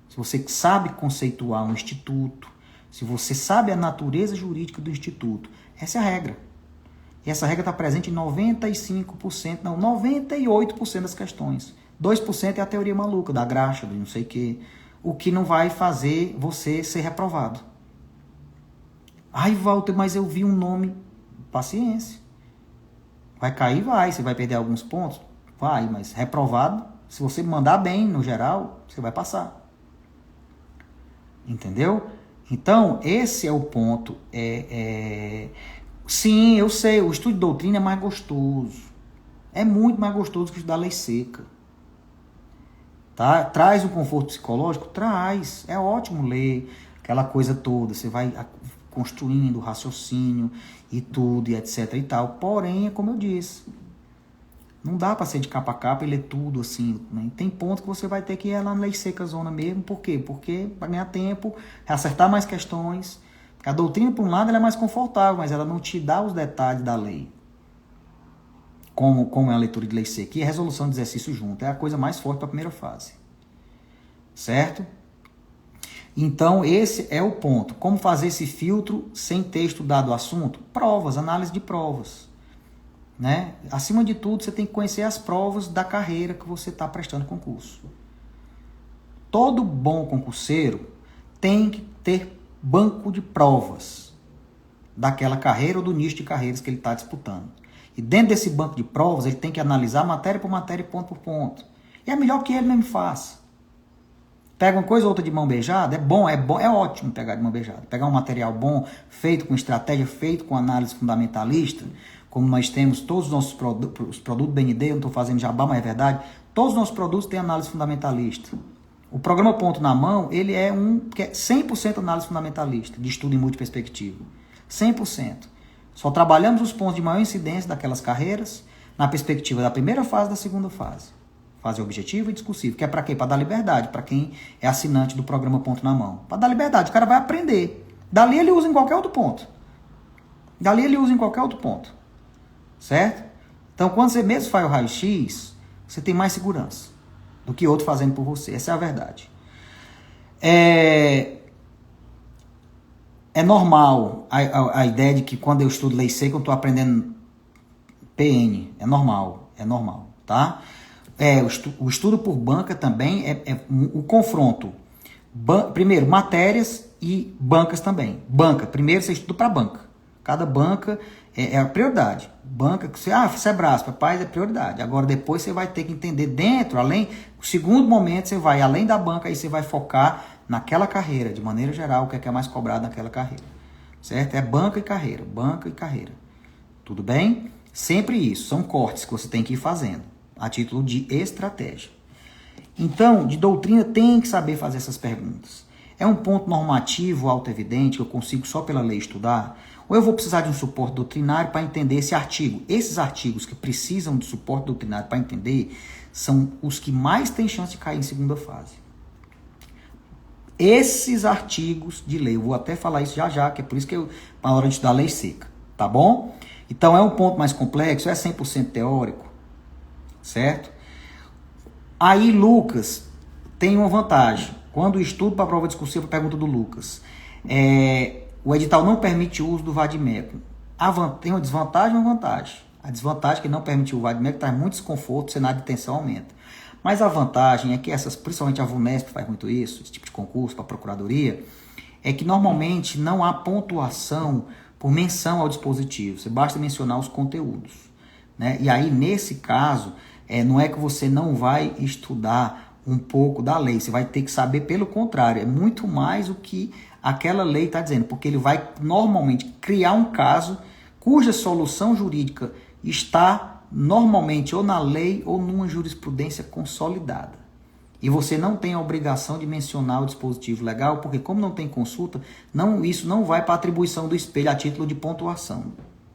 se você sabe conceituar um instituto, se você sabe a natureza jurídica do instituto. Essa é a regra. E essa regra está presente em 98% das questões. 2% é a teoria maluca, da graxa, do não sei o quê. O que não vai fazer você ser reprovado. Walter, mas eu vi um nome. Paciência. Vai cair? Vai. Você vai perder alguns pontos? Vai, mas reprovado, se você mandar bem no geral, você vai passar. Entendeu? Então, esse é o ponto. Sim, eu sei, o estudo de doutrina é mais gostoso. É muito mais gostoso que estudar lei seca. Tá? Traz um conforto psicológico? Traz. É ótimo ler aquela coisa toda. Você vai construindo o raciocínio e tudo, e etc e tal. Porém, é como eu disse, não dá para ser de capa a capa e ler tudo assim, né? Tem ponto que você vai ter que ir lá na lei seca zona mesmo. Por quê? Porque para ganhar tempo, acertar mais questões. A doutrina, por um lado, ela é mais confortável, mas ela não te dá os detalhes da lei. Como é a leitura de lei seca. E a resolução de exercício junto é a coisa mais forte para a primeira fase. Certo? Então, esse é o ponto. Como fazer esse filtro sem ter estudado o assunto? Provas, análise de provas. Né? Acima de tudo, você tem que conhecer as provas da carreira que você está prestando concurso. Todo bom concurseiro tem que ter banco de provas daquela carreira ou do nicho de carreiras que ele está disputando. E dentro desse banco de provas, ele tem que analisar matéria por matéria e ponto por ponto. E é melhor que ele mesmo faça. Pega uma coisa ou outra de mão beijada, é ótimo pegar de mão beijada. Pegar um material bom, feito com estratégia, feito com análise fundamentalista, como nós temos todos os nossos os produtos BND, eu não estou fazendo jabá, mas é verdade, todos os nossos produtos têm análise fundamentalista. O programa Ponto na Mão, ele é 100% análise fundamentalista, de estudo em multiperspectiva. 100%. Só trabalhamos os pontos de maior incidência daquelas carreiras na perspectiva da primeira fase e da segunda fase. Fase objetiva e discursiva, que é para quê? Para dar liberdade, para quem é assinante do programa Ponto na Mão. Para dar liberdade, o cara vai aprender. Dali ele usa em qualquer outro ponto. Certo? Então, quando você mesmo faz o raio-x, você tem mais segurança do que outro fazendo por você. Essa é a verdade. É normal a ideia de que quando eu estudo lei seca, eu estou aprendendo PN. É normal, tá? O estudo por banca também o confronto. Primeiro, matérias e bancas também. Banca, primeiro você estuda para banca. Cada banca é a prioridade. Banca, Sebraspa, Paz é prioridade. Agora depois você vai ter que entender dentro, o segundo momento você vai além da banca, aí você vai focar naquela carreira, de maneira geral, o que é mais cobrado naquela carreira. Certo? É banca e carreira. Tudo bem? Sempre isso, são cortes que você tem que ir fazendo, a título de estratégia. Então, de doutrina tem que saber fazer essas perguntas. É um ponto normativo auto-evidente que eu consigo só pela lei estudar? Ou eu vou precisar de um suporte doutrinário para entender esse artigo? Esses artigos que precisam de suporte doutrinário para entender são os que mais têm chance de cair em segunda fase. Esses artigos de lei, eu vou até falar isso já, que é por isso que na hora de estudar a lei seca, tá bom? Então é um ponto mais complexo, é 100% teórico, certo? Aí Lucas tem uma vantagem. Quando estudo para a prova discursiva, pergunta do Lucas. O edital não permite o uso do vadimécum. Tem uma desvantagem e uma vantagem. A desvantagem é que não permitir o vadimécum traz muito desconforto, o cenário de tensão aumenta. Mas a vantagem é que principalmente a VUNESP faz muito isso, esse tipo de concurso para a procuradoria, é que normalmente não há pontuação por menção ao dispositivo. Você basta mencionar os conteúdos. Né? E aí, nesse caso, não é que você não vai estudar um pouco da lei, você vai ter que saber pelo contrário, é muito mais o que aquela lei está dizendo, porque ele vai normalmente criar um caso cuja solução jurídica está normalmente ou na lei ou numa jurisprudência consolidada. E você não tem a obrigação de mencionar o dispositivo legal, porque como não tem consulta, isso não vai para a atribuição do espelho a título de pontuação.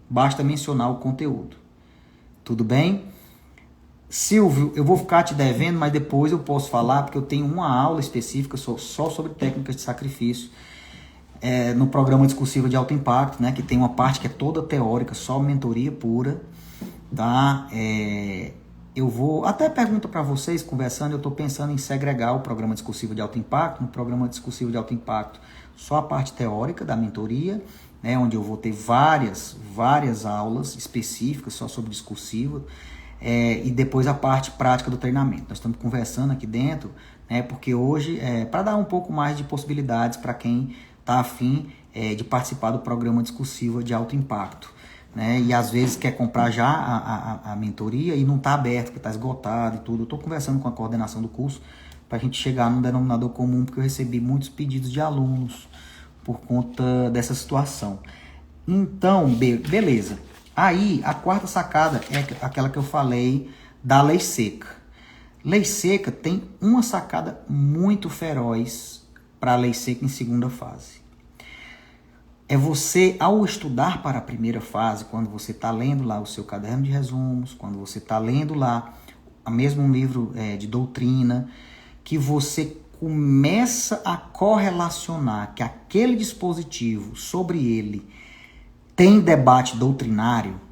Basta mencionar o conteúdo. Tudo bem? Silvio, eu vou ficar te devendo, mas depois eu posso falar, porque eu tenho uma aula específica só sobre técnicas de sacrifício no programa discursivo de alto impacto, né, que tem uma parte que é toda teórica, só mentoria pura. Tá? Eu vou até pergunta para vocês, conversando, eu estou pensando em segregar o programa discursivo de alto impacto. No programa discursivo de alto impacto, só a parte teórica da mentoria, né, onde eu vou ter várias aulas específicas só sobre discursivo, e depois a parte prática do treinamento. Nós estamos conversando aqui dentro, né, porque hoje para dar um pouco mais de possibilidades para quem está afim de participar do programa discursivo de alto impacto. Né? E às vezes quer comprar já a mentoria e não está aberto, porque está esgotado e tudo. Eu estou conversando com a coordenação do curso para a gente chegar num denominador comum, porque eu recebi muitos pedidos de alunos por conta dessa situação. Então, beleza. Aí, a quarta sacada é aquela que eu falei da lei seca. Lei seca tem uma sacada muito feroz para a lei seca em segunda fase. É você, ao estudar para a primeira fase, quando você está lendo lá o seu caderno de resumos, quando você está lendo lá o mesmo livro de doutrina, que você começa a correlacionar que aquele dispositivo, sobre ele, tem debate doutrinário,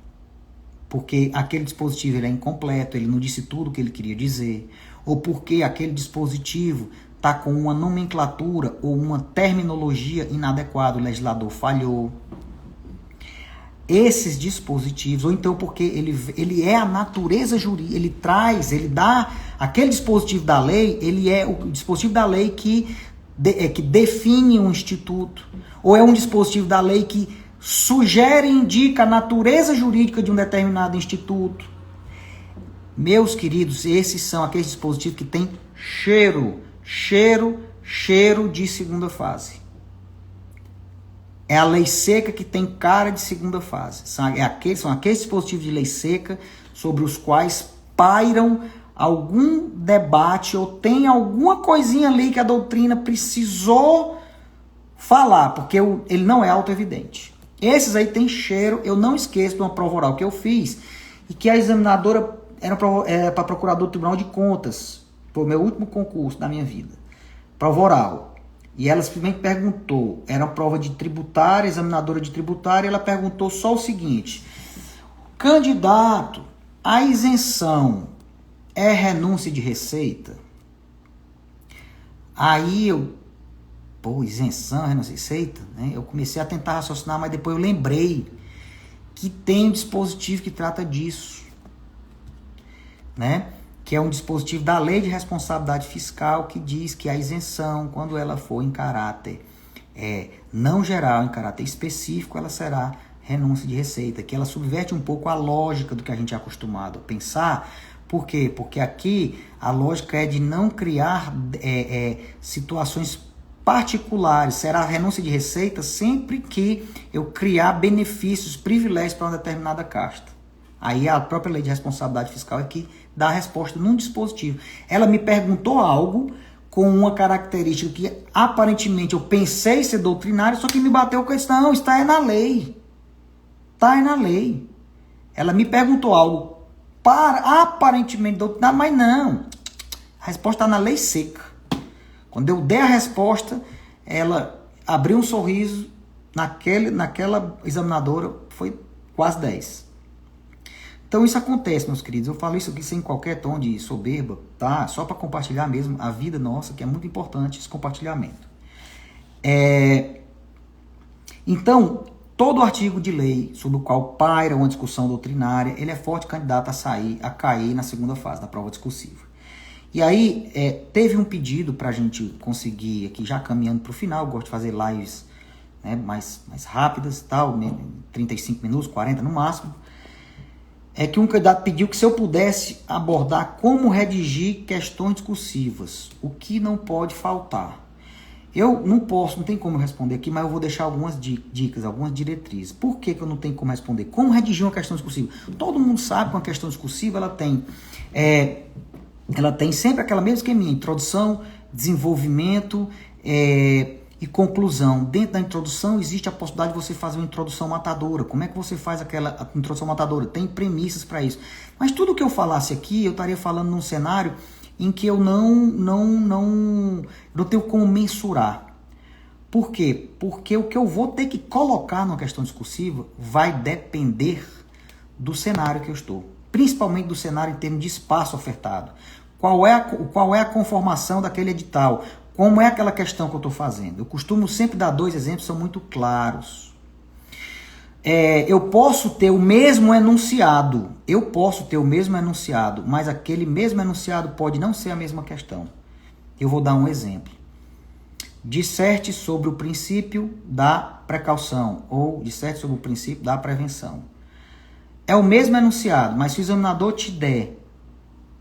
porque aquele dispositivo ele é incompleto, ele não disse tudo o que ele queria dizer, ou porque aquele dispositivo está com uma nomenclatura ou uma terminologia inadequada, o legislador falhou. Esses dispositivos, ou então porque ele é a natureza jurídica, ele dá, aquele dispositivo da lei, ele é o dispositivo da lei que define um instituto, ou é um dispositivo da lei que sugere e indica a natureza jurídica de um determinado instituto. Meus queridos, esses são aqueles dispositivos que têm cheiro de segunda fase. É a lei seca que tem cara de segunda fase. São aqueles dispositivos de lei seca sobre os quais pairam algum debate ou tem alguma coisinha ali que a doutrina precisou falar, porque ele não é autoevidente. Esses aí tem cheiro, eu não esqueço de uma prova oral que eu fiz e que a examinadora era para procurador do Tribunal de Contas, foi o meu último concurso da minha vida. Prova oral. E ela simplesmente perguntou, era uma prova de tributária, examinadora de tributária, ela perguntou só o seguinte: candidato, a isenção é renúncia de receita? Aí isenção, renúncia de receita? Né? Eu comecei a tentar raciocinar, mas depois eu lembrei que tem um dispositivo que trata disso, né? Que é um dispositivo da Lei de Responsabilidade Fiscal que diz que a isenção, quando ela for em caráter não geral, em caráter específico, ela será renúncia de receita, que ela subverte um pouco a lógica do que a gente é acostumado a pensar. Por quê? Porque aqui a lógica é de não criar situações particulares. Será renúncia de receita sempre que eu criar benefícios, privilégios para uma determinada casta. Aí a própria Lei de Responsabilidade Fiscal é que dá a resposta num dispositivo. Ela me perguntou algo com uma característica que aparentemente eu pensei ser doutrinário, só que me bateu com a questão, não, está na lei. Está na lei. Ela me perguntou algo aparentemente doutrinário, mas não. A resposta está na lei seca. Quando eu dei a resposta, ela abriu um sorriso, naquela examinadora foi quase 10. Então isso acontece, meus queridos. Eu falo isso aqui sem qualquer tom de soberba, tá? Só para compartilhar mesmo a vida nossa, que é muito importante esse compartilhamento. Então, todo artigo de lei sobre o qual paira uma discussão doutrinária, ele é forte candidato a cair na segunda fase da prova discursiva. E aí, teve um pedido para a gente conseguir, aqui já caminhando para o final, eu gosto de fazer lives mais rápidas, tal, 35 minutos, 40 no máximo. É que um candidato pediu que se eu pudesse abordar como redigir questões discursivas, o que não pode faltar. Eu não tem como responder aqui, mas eu vou deixar algumas dicas, algumas diretrizes. Por que eu não tenho como responder? Como redigir uma questão discursiva? Todo mundo sabe que uma questão discursiva, ela tem sempre aquela mesma esqueminha: introdução, desenvolvimento e conclusão. Dentro da introdução existe a possibilidade de você fazer uma introdução matadora. Como é que você faz aquela introdução matadora? Tem premissas para isso. Mas tudo que eu falasse aqui, eu estaria falando num cenário em que eu não tenho como mensurar. Por quê? Porque o que eu vou ter que colocar numa questão discursiva vai depender do cenário que eu estou. Principalmente do cenário em termos de espaço ofertado. Qual é a conformação daquele edital? Como é aquela questão que eu estou fazendo? Eu costumo sempre dar 2 exemplos que são muito claros. Eu posso ter o mesmo enunciado, mas aquele mesmo enunciado pode não ser a mesma questão. Eu vou dar um exemplo. Disserte sobre o princípio da precaução ou disserte sobre o princípio da prevenção. É o mesmo enunciado, mas se o examinador te der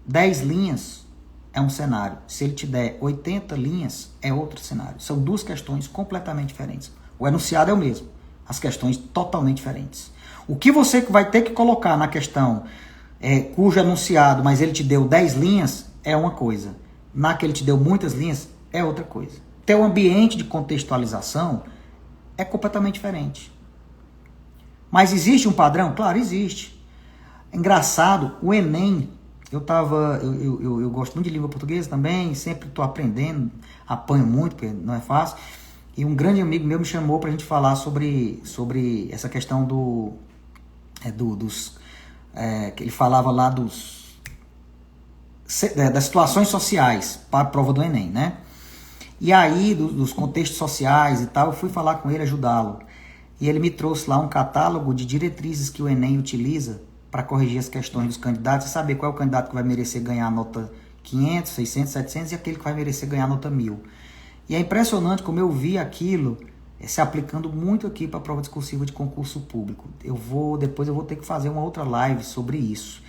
10 linhas, é um cenário. Se ele te der 80 linhas, é outro cenário. São 2 questões completamente diferentes. O enunciado é o mesmo, as questões totalmente diferentes. O que você vai ter que colocar na questão cujo enunciado, mas ele te deu 10 linhas, é uma coisa. Na que ele te deu muitas linhas, é outra coisa. Teu ambiente de contextualização é completamente diferente. Mas existe um padrão? Claro, existe. Engraçado, o Enem, eu gosto muito de língua portuguesa também, sempre estou aprendendo, apanho muito, porque não é fácil. E um grande amigo meu me chamou para a gente falar sobre essa questão que ele falava lá das situações sociais para a prova do Enem, né? E aí, dos contextos sociais e tal, eu fui falar com ele, ajudá-lo. E ele me trouxe lá um catálogo de diretrizes que o Enem utiliza para corrigir as questões dos candidatos e saber qual é o candidato que vai merecer ganhar a nota 500, 600, 700 e aquele que vai merecer ganhar a nota 1000. E é impressionante como eu vi aquilo se aplicando muito aqui para a prova discursiva de concurso público. Depois eu vou ter que fazer uma outra live sobre isso.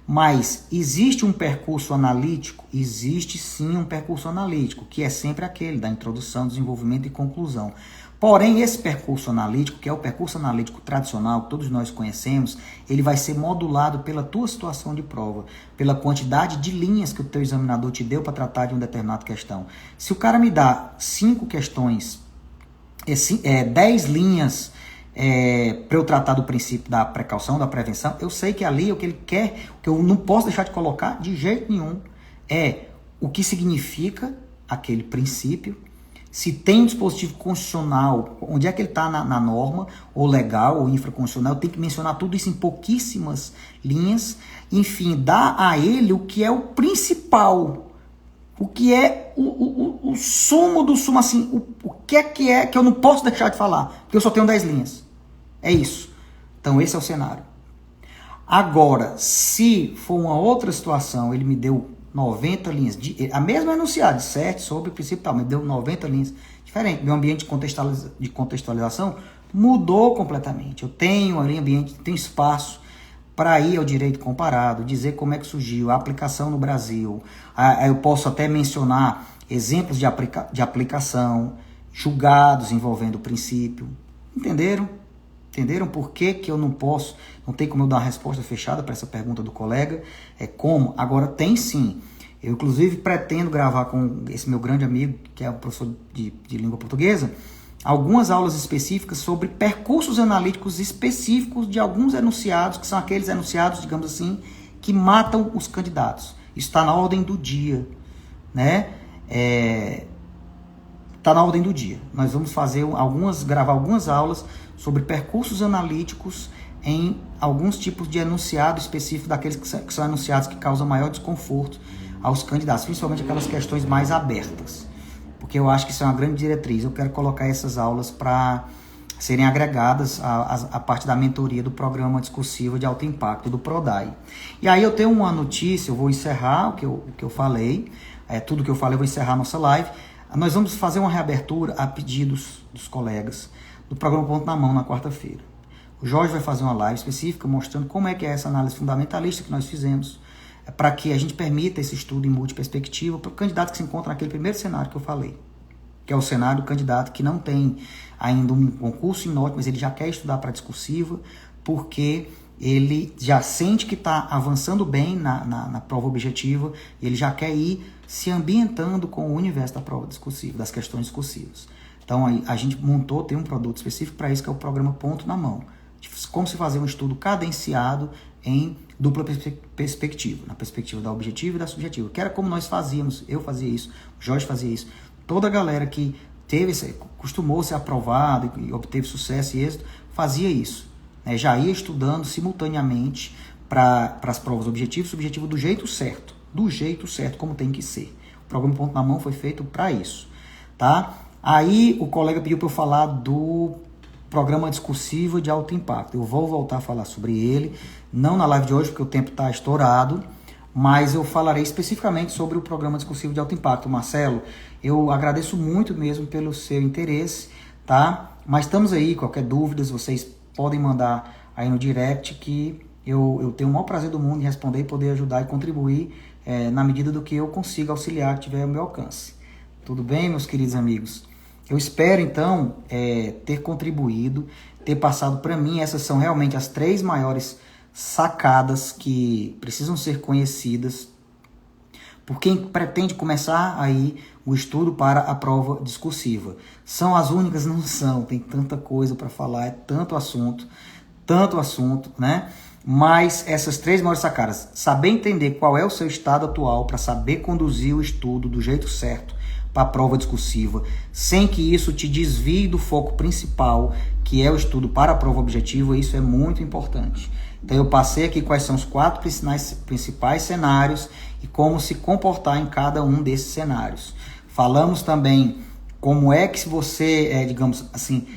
Mas existe um percurso analítico? Existe sim um percurso analítico, que é sempre aquele da introdução, desenvolvimento e conclusão. Porém, esse percurso analítico, que é o percurso analítico tradicional, que todos nós conhecemos, ele vai ser modulado pela tua situação de prova, pela quantidade de linhas que o teu examinador te deu para tratar de uma determinada questão. Se o cara me dá 5 questões, 10 linhas para eu tratar do princípio da precaução, da prevenção, eu sei que ali o que ele quer, o que eu não posso deixar de colocar de jeito nenhum, é o que significa aquele princípio, se tem um dispositivo constitucional, onde é que ele está na norma, ou legal, ou infraconstitucional, eu tenho que mencionar tudo isso em pouquíssimas linhas, enfim, dar a ele o que é o principal, o que é o sumo do sumo, assim, o que é que eu não posso deixar de falar, porque eu só tenho 10 linhas. É isso. Então esse é o cenário. Agora, se for uma outra situação, ele me deu 90 linhas, a mesma enunciado, certo, sobre o princípio tal, me deu 90 linhas, diferente. Meu ambiente de contextualização mudou completamente. Eu tenho ali ambiente, tenho espaço para ir ao direito comparado, dizer como é que surgiu a aplicação no Brasil. Eu posso até mencionar exemplos de aplicação, julgados envolvendo o princípio. Entenderam? Entenderam por que eu não posso, não tem como eu dar uma resposta fechada para essa pergunta do colega? Como? Agora tem sim. Eu, inclusive, pretendo gravar com esse meu grande amigo, que é o professor de língua portuguesa, algumas aulas específicas sobre percursos analíticos específicos de alguns enunciados, que são aqueles enunciados, digamos assim, que matam os candidatos. Isso está na ordem do dia, né? Está na ordem do dia. Nós vamos gravar algumas aulas sobre percursos analíticos em alguns tipos de enunciado específico daqueles que são enunciados que causam maior desconforto aos candidatos, principalmente aquelas questões mais abertas, porque eu acho que isso é uma grande diretriz. Eu quero colocar essas aulas para serem agregadas à parte da mentoria do programa discursivo de alto impacto do PRODAI. E aí eu tenho uma notícia, eu vou encerrar o que eu falei, tudo que eu falei eu vou encerrar a nossa live. Nós vamos fazer uma reabertura a pedidos dos colegas do programa Ponto na Mão na quarta-feira. O Jorge vai fazer uma live específica mostrando como é que é essa análise fundamentalista que nós fizemos, para que a gente permita esse estudo em multiperspectiva para o candidato que se encontra naquele primeiro cenário que eu falei, que é o cenário do candidato que não tem ainda um concurso em norte, mas ele já quer estudar para discursiva, porque ele já sente que está avançando bem na prova objetiva, e ele já quer ir se ambientando com o universo da prova discursiva, das questões discursivas. Então a gente tem um produto específico para isso, que é o programa Ponto na Mão. Como se fazer um estudo cadenciado em dupla perspectiva, na perspectiva da objetiva e da subjetiva, que era como nós fazíamos. Eu fazia isso, o Jorge fazia isso. Toda a galera que costumou ser aprovado e obteve sucesso e êxito, fazia isso. Já ia estudando simultaneamente para as provas objetiva e subjetiva do jeito certo, como tem que ser. O programa Ponto na Mão foi feito para isso, tá? Aí o colega pediu para eu falar do programa discursivo de alto impacto. Eu vou voltar a falar sobre ele, não na live de hoje, porque o tempo está estourado, mas eu falarei especificamente sobre o programa discursivo de alto impacto. Marcelo, eu agradeço muito mesmo pelo seu interesse, tá? Mas estamos aí, qualquer dúvida, vocês podem mandar aí no direct, que eu tenho o maior prazer do mundo em responder e poder ajudar e contribuir na medida do que eu consiga auxiliar, que tiver ao meu alcance. Tudo bem, meus queridos amigos? Eu espero, então, ter contribuído, ter passado para mim. Essas são realmente as 3 maiores sacadas que precisam ser conhecidas por quem pretende começar aí o estudo para a prova discursiva. São as únicas? Não são, tem tanta coisa para falar, é tanto assunto, né? Mas essas 3 maiores sacadas, saber entender qual é o seu estado atual para saber conduzir o estudo do jeito certo para a prova discursiva, sem que isso te desvie do foco principal, que é o estudo para a prova objetiva, isso é muito importante. Então eu passei aqui quais são os 4 principais cenários e como se comportar em cada um desses cenários. Falamos também como é que você, digamos assim,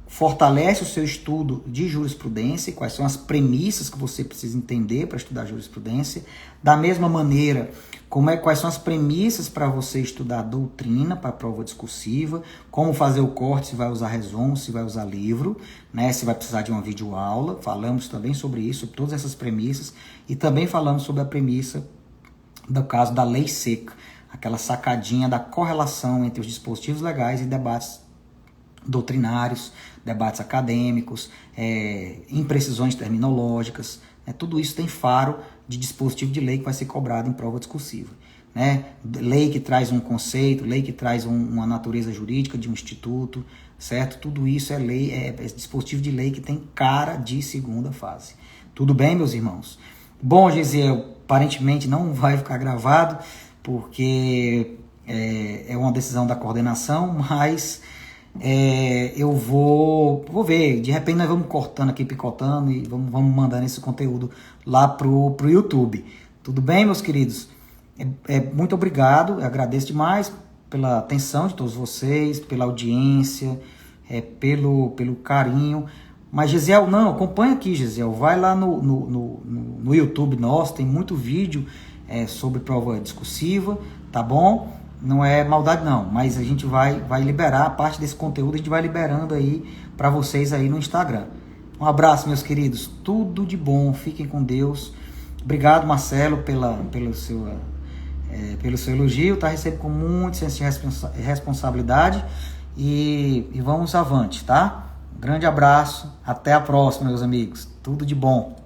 fortalece o seu estudo de jurisprudência, quais são as premissas que você precisa entender para estudar jurisprudência. Da mesma maneira, quais são as premissas para você estudar doutrina para a prova discursiva, como fazer o corte, se vai usar resumo, se vai usar livro, né, se vai precisar de uma videoaula. Falamos também sobre isso, sobre todas essas premissas, e também falamos sobre a premissa do caso da lei seca, aquela sacadinha da correlação entre os dispositivos legais e debates doutrinários, debates acadêmicos, imprecisões terminológicas, né? Tudo isso tem faro de dispositivo de lei que vai ser cobrado em prova discursiva, né? Lei que traz um conceito, lei que traz uma natureza jurídica de um instituto, certo? Tudo isso é lei, é dispositivo de lei que tem cara de segunda fase. Tudo bem, meus irmãos? Bom, Gisiel, aparentemente não vai ficar gravado, porque é uma decisão da coordenação, mas eu vou ver, de repente nós vamos cortando aqui, picotando e vamos mandando esse conteúdo lá pro YouTube. Tudo bem, meus queridos? Muito obrigado, eu agradeço demais pela atenção de todos vocês, pela audiência, pelo carinho. Mas, Gisiel, não, acompanha aqui, Gisiel, vai lá no YouTube nosso, tem muito vídeo sobre prova discursiva, tá bom? Não é maldade não, mas a gente vai liberar a parte desse conteúdo, a gente vai liberando aí para vocês aí no Instagram. Um abraço, meus queridos, tudo de bom, fiquem com Deus. Obrigado, Marcelo, pelo seu elogio, tá? Recebo com muito senso de responsabilidade e vamos avante, tá? Grande abraço, até a próxima, meus amigos, tudo de bom.